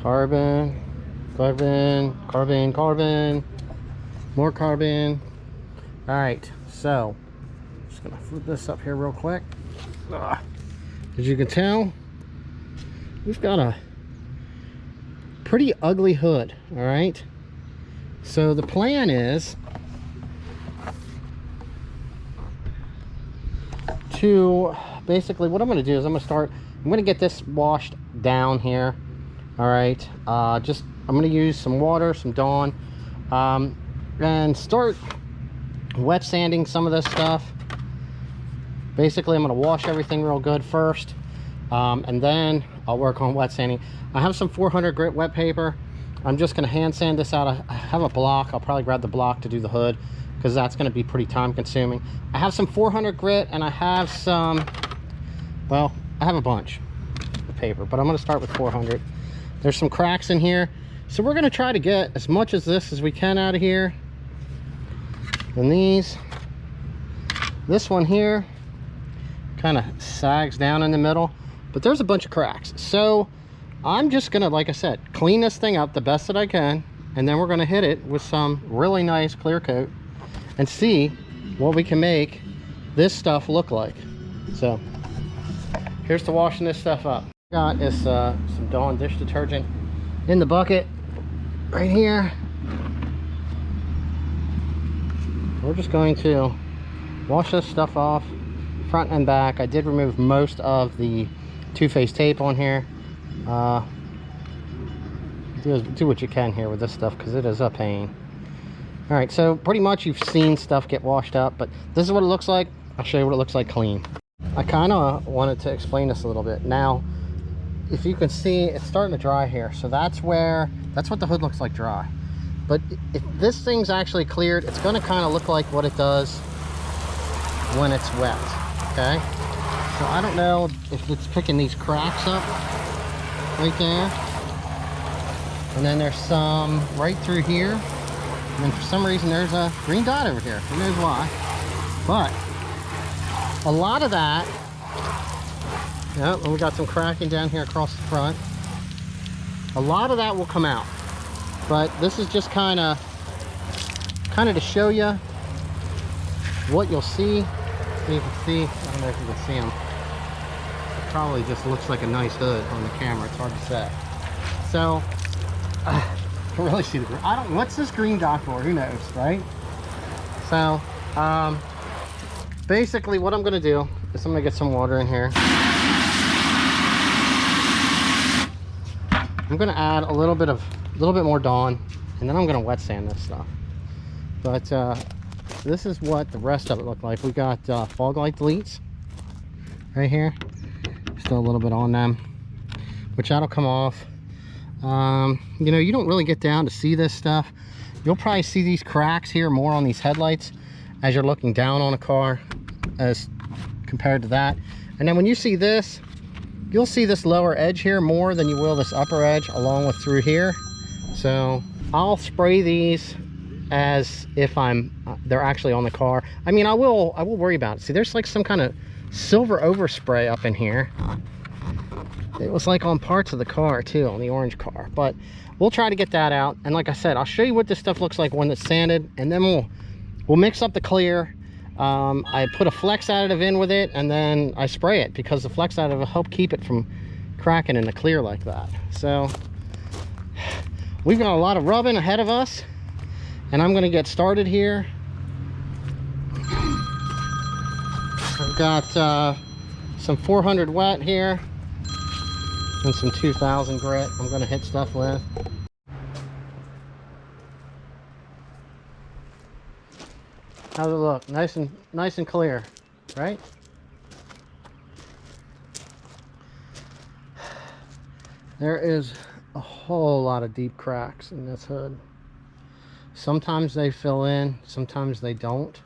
Carbon, carbon, carbon, carbon, more carbon. All right, so just gonna flip this up here real quick. As you can tell, we've got a pretty ugly hood. All right, so the plan is to basically, what I'm going to do is I'm going to get this washed down here. All right, I'm going to use some water, some Dawn, and start wet sanding some of this stuff. Basically, I'm going to wash everything real good first, and then I'll work on wet sanding. I have some 400 grit wet paper. I'm just going to hand sand this out. I have a block. I'll probably grab the block to do the hood, because that's going to be pretty time consuming. I have some 400 grit, and I have some, well, I have a bunch of paper, but I'm going to start with 400. There's some cracks in here, so we're going to try to get as much of this as we can out of here. And this one here kind of sags down in the middle, but there's a bunch of cracks. So I'm just going to, like I said, clean this thing up the best that I can, and then we're going to hit it with some really nice clear coat and see what we can make this stuff look like. So here's to washing this stuff up. Got is some Dawn dish detergent in the bucket right here. We're just going to wash this stuff off front and back. I did remove most of the two-phase tape on here. Do what you can here with this stuff, because it is a pain. All right, so pretty much you've seen stuff get washed up, but this is what it looks like. I'll show you what it looks like clean. I kind of wanted to explain this a little bit. Now, if you can see, it's starting to dry here. So that's what the hood looks like dry. But if this thing's actually cleared, it's going to kind of look like what it does when it's wet, okay? So I don't know if it's picking these cracks up right there. And then there's some right through here. And then for some reason there's a green dot over here. Who knows why? But a lot of that, yeah, and we got some cracking down here across the front. A lot of that will come out. But this is just kind of to show you what you'll see. So you can see, I don't know if you can see them. It probably just looks like a nice hood on the camera. It's hard to say. So, I can really see the green. I don't, what's this green dot for? Who knows, right? So, basically what I'm going to do is I'm going to get some water in here. I'm going to add a little bit more Dawn, and then I'm going to wet sand this stuff. But this is what the rest of it looked like. We got fog light deletes right here. Still a little bit on them, which that'll come off. You know, you don't really get down to see this stuff. You'll probably see these cracks here more on these headlights as you're looking down on a car as compared to that. And then when you see this, you'll see this lower edge here more than you will this upper edge, along with through here. So I'll spray these as if they're actually on the car. I mean, I will worry about it. See, there's like some kind of silver overspray up in here. It was like on parts of the car too, on the orange car, but we'll try to get that out. And like I said, I'll show you what this stuff looks like when it's sanded, and then we'll mix up the clear. I put a flex additive in with it, and then I spray it, because the flex additive will help keep it from cracking in the clear like that. So we've got a lot of rubbing ahead of us, and I'm going to get started here. I've got some 400 wet here and some 2000 grit I'm going to hit stuff with. How's it look? Nice and clear, right? There is a whole lot of deep cracks in this hood. Sometimes they fill in, sometimes they don't.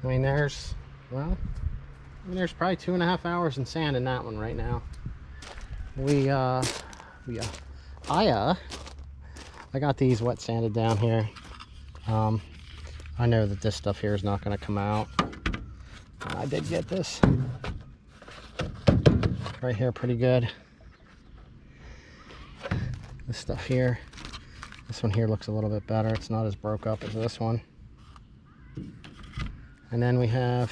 I mean, there's probably 2.5 hours in sand in that one right now. I got these wet sanded down here. I know that this stuff here is not going to come out. I did get this right here pretty good. This stuff here, this one here looks a little bit better. It's not as broke up as this one. And then we have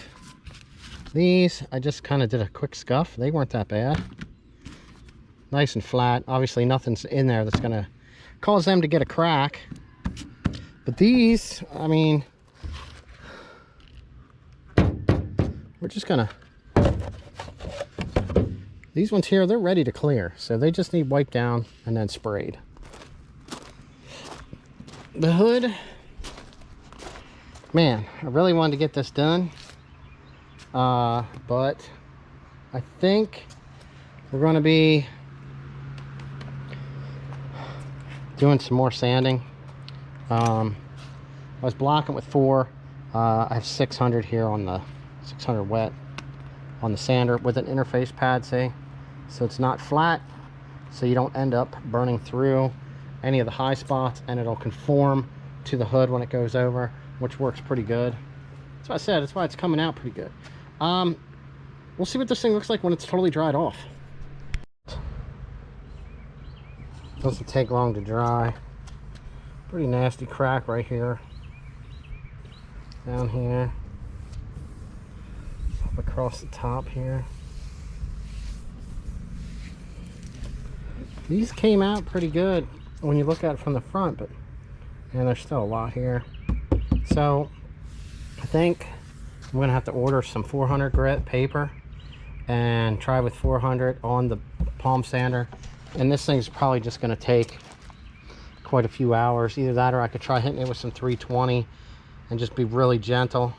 these. I just kind of did a quick scuff. They weren't that bad. Nice and flat. Obviously nothing's in there that's going to cause them to get a crack. But these, I mean, we're just gonna, these ones here, they're ready to clear, so they just need wiped down and then sprayed. The hood, man, I really wanted to get this done, but I think we're going to be doing some more sanding. I was blocking with 4. I have 600 here on the 600 wet on the sander with an interface pad, see, so it's not flat, so you don't end up burning through any of the high spots, and it'll conform to the hood when it goes over, which works pretty good. That's what I said. That's why it's coming out pretty good. We'll see what this thing looks like when it's totally dried off. Doesn't take long to dry. Pretty nasty crack right here, down here, up across the top here. These came out pretty good when you look at it from the front, but and there's still a lot here. So I think I'm gonna have to order some 400 grit paper and try with 400 on the palm sander, and this thing's probably just gonna take quite a few hours. Either that, or I could try hitting it with some 320 and just be really gentle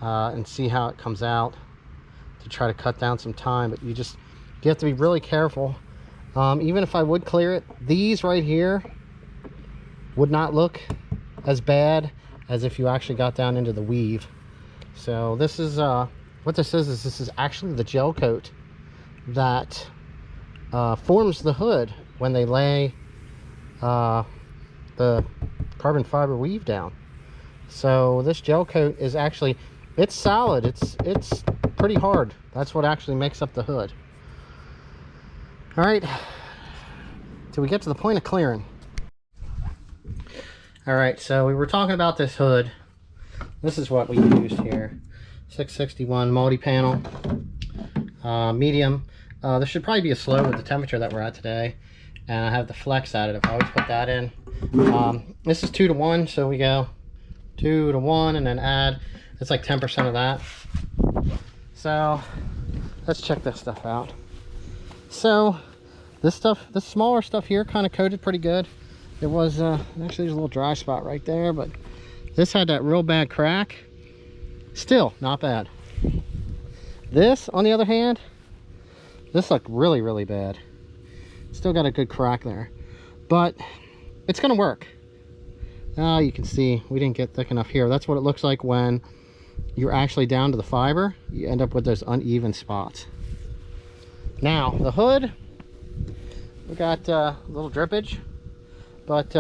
and see how it comes out to try to cut down some time. But you have to be really careful. Even if I would clear it, these right here would not look as bad as if you actually got down into the weave. So this is what this is this is actually the gel coat that forms the hood when they lay the carbon fiber weave down. So this gel coat is actually, it's solid, it's pretty hard. That's what actually makes up the hood. All right, till we get to the point of clearing. All right, so we were talking about this hood. This is what we used here. 661 multi-panel, medium. This should probably be a slow with the temperature that we're at today. And I have the flex additive. I always put that in. This is 2 to 1, so we go 2 to 1 and then add. It's like 10% of that. So let's check this stuff out. So this stuff, the smaller stuff here, kind of coated pretty good. It was actually there's a little dry spot right there, but this had that real bad crack. Still not bad. This, on the other hand, this looked really, really bad. Still got a good crack there, but it's gonna work. Now you can see we didn't get thick enough here. That's what it looks like when you're actually down to the fiber. You end up with those uneven spots. Now the hood, we got a little drippage, but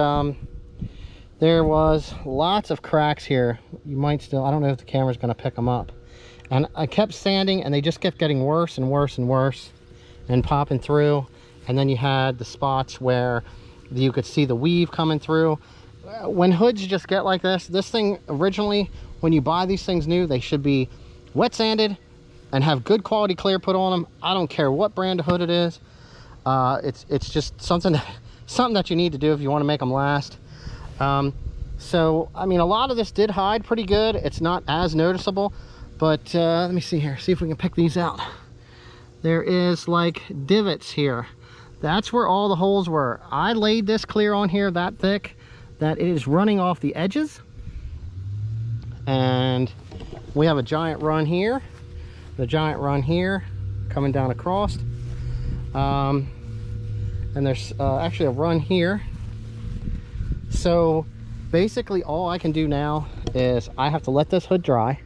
there was lots of cracks here. You might still, I don't know if the camera's gonna pick them up. And I kept sanding and they just kept getting worse and worse and worse and popping through. And then you had the spots where you could see the weave coming through. When hoods just get like this thing originally, when you buy these things new, they should be wet sanded and have good quality clear put on them. I don't care what brand of hood it is. It's just something that you need to do if you want to make them last. So I mean, a lot of this did hide pretty good. It's not as noticeable, but let me see here, see if we can pick these out. There is like divots here. That's where all the holes were. I laid this clear on here that thick that it is running off the edges. And we have a giant run here, the giant run here coming down across. And there's actually a run here. So basically all I can do now is I have to let this hood dry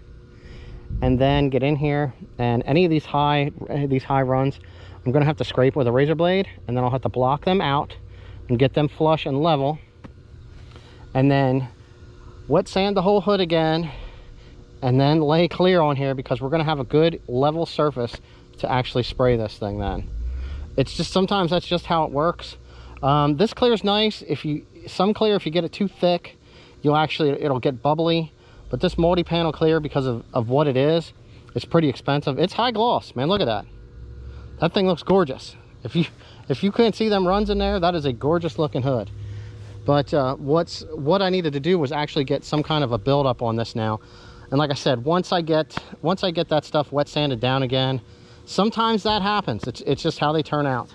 and then get in here, and any of these high runs I'm gonna have to scrape with a razor blade, and then I'll have to block them out and get them flush and level, and then wet sand the whole hood again, and then lay clear on here, because we're going to have a good level surface to actually spray this thing then. It's just, sometimes that's just how it works. This clear is nice. Some clear, if you get it too thick, it'll get bubbly. But this multi-panel clear, because of what it is, it's pretty expensive. It's high gloss, man. Look at that. That thing looks gorgeous. If you couldn't see them runs in there, that is a gorgeous looking hood. But what I needed to do was actually get some kind of a build-up on this now. And like I said, once I get that stuff wet sanded down again, sometimes that happens. It's just how they turn out.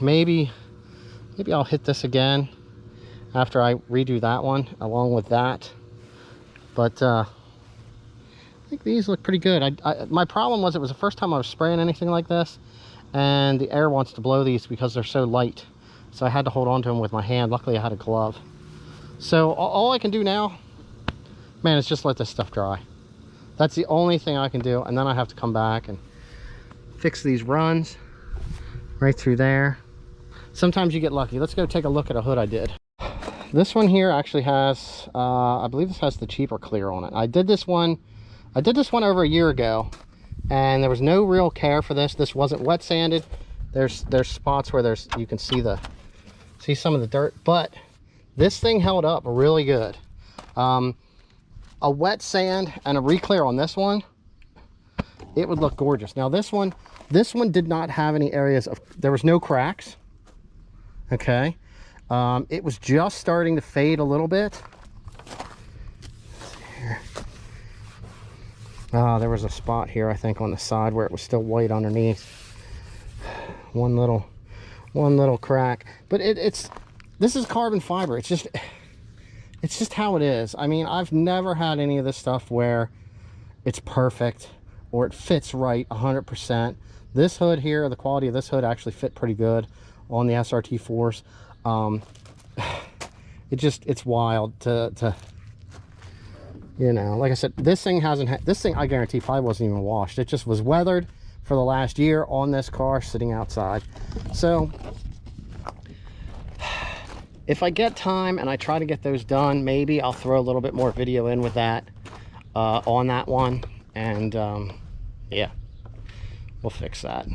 Maybe I'll hit this again after I redo that one along with that. But I think these look pretty good. My problem was, it was the first time I was spraying anything like this, and the air wants to blow these because they're so light. So I had to hold on to them with my hand. Luckily I had a glove. So all I can do now, man, is just let this stuff dry. That's the only thing I can do. And then I have to come back and fix these runs right through there. Sometimes you get lucky. Let's go take a look at a hood I did. This one here actually has, I believe this has the cheaper clear on it. I did this one over a year ago, and there was no real care for this. This wasn't wet sanded. There's spots where you can see some of the dirt, but this thing held up really good. A wet sand and a re-clear on this one, it would look gorgeous. Now this one did not have any areas there was no cracks. Okay. It was just starting to fade a little bit. There was a spot here, I think, on the side where it was still white underneath. One little crack. But this is carbon fiber. It's just how it is. I mean, I've never had any of this stuff where it's perfect or it fits right 100%. This hood here, the quality of this hood actually fit pretty good on the SRT4s. It's wild to you know, like I said, this thing I guarantee probably wasn't even washed. It just was weathered for the last year on this car sitting outside. So if I get time and I try to get those done, maybe I'll throw a little bit more video in with that on that one, and yeah, we'll fix that.